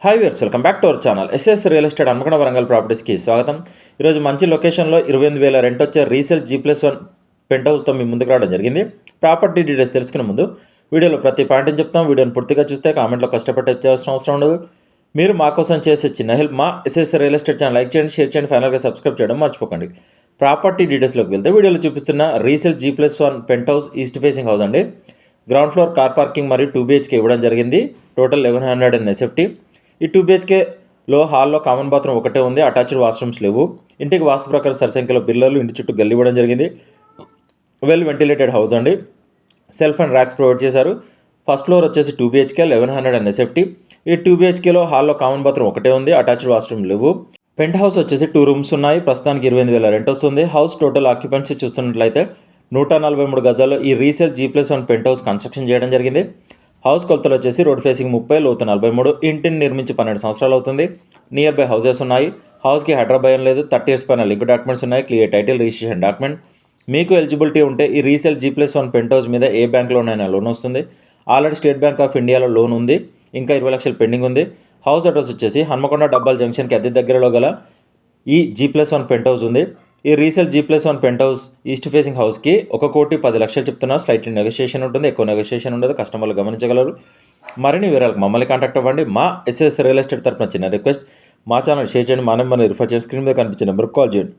Hi viewers, welcome back to our channel. SS real estate Hanamkonda Warangal ప్రాపర్టీస్కి స్వాగతం. ఈరోజు మంచి లొకేషన్లో 28,000 రెంట్ వచ్చే రీసేల్ G+1 పెంట్ హౌస్తో మీ ముందుకు రావడం జరిగింది. ప్రాపర్టీ డీటెయిల్స్ తెలుసుకునే ముందు వీడియోలో ప్రతి పాయింట్ని చెప్తాం. వీడియోని పూర్తిగా చూస్తే కామెంట్లో కష్టపడి చేయాల్సిన అవసరం ఉండదు. మీరు మా కోసం చేసే చిన్న హెల్ప్. మా SS real estate channel like చేయండి, షేర్ చేయండి, ఫైనల్గా సబ్స్క్రైబ్ చేయడం మర్చిపోకండి. ప్రాపర్టీ డీటెయిల్స్లోకి వెళ్తే వీడియోలో చూపిస్తున్న resale G+1 penthouse east facing house అండి. గ్రౌండ్ ఫ్లోర్ కార్ పార్కింగ్ మరియు 2 BHK ఇవ్వడం జరిగింది. Total 1100 SFT. ఈ 2 BHKలో హాల్లో కామన్ బాత్రూమ్ ఒకటే ఉంది, అటాచ్డ్ వాష్రూమ్స్ లేవు. ఇంటికి వాస్తు ప్రకారం సరిసంఖ్యలో పిల్లలు, ఇంటి చుట్టూ గల్లి ఇవ్వడం జరిగింది. వెల్ వెంటిలేటెడ్ హౌస్ అండి. సెల్ఫ్ అండ్ ర్యాక్స్ ప్రొవైడ్ చేశారు. ఫస్ట్ ఫ్లోర్ వచ్చేసి 2 BHK 1100 SFT. ఈ 2 BHKలో హాల్లో కామన్ బాత్రూమ్ ఒకటే ఉంది, అటాచ్డ్ వాష్రూమ్ లేవు. పెంట్ హౌస్ వచ్చేసి 2 రూమ్స్ ఉన్నాయి. ప్రస్తుతానికి 28,000 రెంట్ వస్తుంది. హౌస్ టోటల్ ఆక్యుపెన్సీ చూస్తున్నట్లయితే 143 గజాల్లో ఈ resale G+1 pent house construction చేయడం జరిగింది. హౌస్ కొలతలు వచ్చేసి రోడ్ ఫేసింగ్ 30, లోతు 43. ఇంటిని నిర్మించి 12 సంవత్సరాలు అవుతుంది. నియర్ బై హౌసెస్ ఉన్నాయి. హౌస్కి హైదరాబాద్ లేదు. 30 years పైన లింక్ డాక్యుమెంట్స్ ఉన్నాయి. Clear title, registration document. మీకు ఎలిజిబిలిటీ ఉంటే ఈ రీసేల్ G+1 పెంట్ హౌస్ మీద ఏ బ్యాంక్లోనైనా లోన్ వస్తుంది. ఆల్రెడీ స్టేట్ బ్యాంక్ ఆఫ్ ఇండియాలో లోన్ ఉంది. ఇంకా 20 లక్షలు పెండింగ్ ఉంది. హౌస్ అడ్రస్ వచ్చేసి హన్మకొండ డబ్బాల్ జంక్షన్కి అతి దగ్గరలో గల ఈ G+1 పెంట్ హౌస్ ఉంది. ఈ resale G+1 penthouse east facing హౌస్కి 1,10,00,000 చెప్తున్నా. స్లైట్లీ నెగోషియేషన్ ఉంటుంది, ఎక్కువ నెగోషియేషన్ ఉండదు. కస్టమర్లు గమనించగలరు. మరిన్ని వివరాలకు మమ్మల్ని కాంటాక్ట్ అవ్వండి. మా ఎస్ఎస్ రియల్ ఎస్టేట్ తరఫున చిన్న రిక్వెస్ట్, మా ఛానల్ షేర్ చేయండి, మా నెంబర్ని రిఫర్ చేయండి, స్క్రీన్ మీద కనిపించే నెంబర్కి కాల్ చేయండి.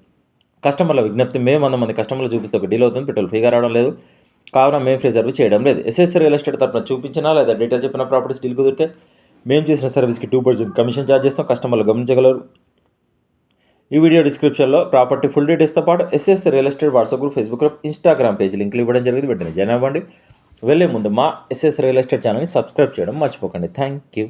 కస్టమర్ల విజ్ఞప్తి, మేము 100 మంది కస్టమర్లు చూపిస్తే ఒక డీల్ అవుతుంది, పెట్రోల్ ఫ్రీగా రావడం లేదు, కావున మేము ఫ్రీ సర్వీస్ చేయడం లేదు. ఎస్ఎస్ రియల్ ఎస్టేట్ తరఫున చూపించినా లేదా డీటెయిల్ చెప్పిన ప్రాపర్టీస్ డీల్ కుదిరితే మేము చేసిన సర్వీస్కి 2% కమిషన్ ఛార్జ్ చేస్తాం. కస్టమర్లు గమనించగలరు. ఈ వీడియో డిస్క్రిప్షన్లో ప్రాపర్టీ ఫుల్ డీటెయిల్స్తో పాటు SS real estate WhatsApp group, Facebook group, Instagram page లింక్లు ఇవ్వడం జరిగింది. వెంటనే జాయిన్ అవ్వండి. వెళ్ళే ముందు మా ఎస్ఎస్ రియల్ ఎస్టేట్ ఛానల్ని సబ్స్క్రైబ్ చేయడం మర్చిపోకండి. Thank you.